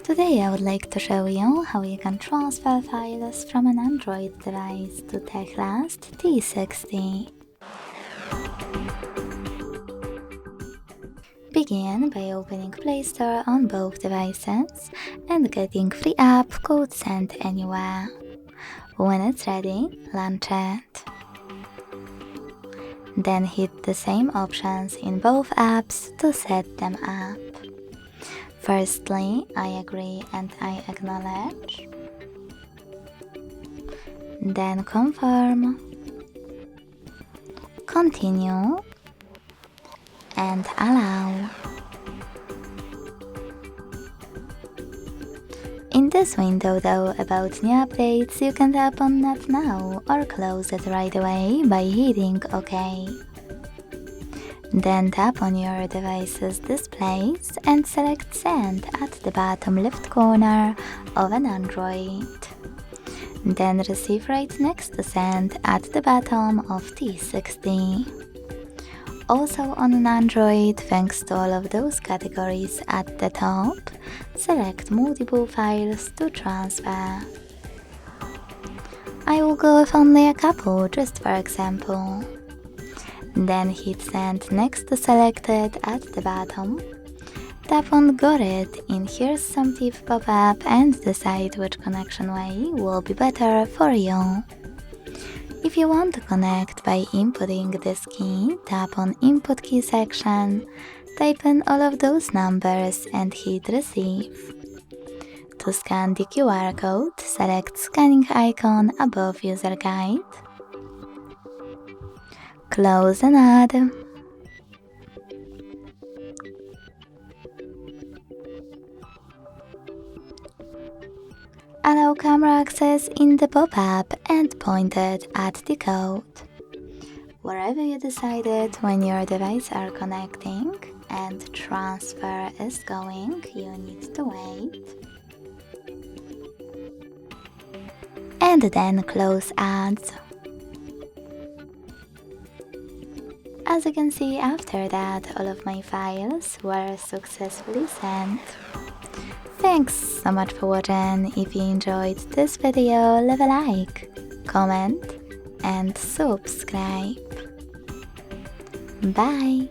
Today I would like to show you how you can transfer files from an Android device to TECLAST T60. Begin by opening Play Store on both devices and getting free app called Send Anywhere. When it's ready, launch it. Then hit the same options in both apps to set them up. Firstly, I agree and I acknowledge. Then confirm, continue, and allow. In this window though about new updates, you can tap on Not Now or close it right away by hitting OK. Then tap on your device's displays and select Send at the bottom left corner of an Android. Then receive right next to Send at the bottom of T60. Also on an Android, thanks to all of those categories at the top, select multiple files to transfer. I will go with only a couple, just for example. Then hit Send next to Selected at the bottom. Tap on Got It in Here's Some Tip pop-up and decide which connection way will be better for you. If you want to connect by inputting this key, tap on Input Key section, type in all of those numbers and hit Receive. To scan the QR code, select Scanning icon above User Guide. Close and add. Allow camera access in the pop-up and point it at the code. Wherever you decided when your devices are connecting and transfer is going, you need to wait. And then close ads. As you can see, after that, all of my files were successfully sent. Thanks so much for watching. If you enjoyed this video, leave a like, comment and subscribe. Bye!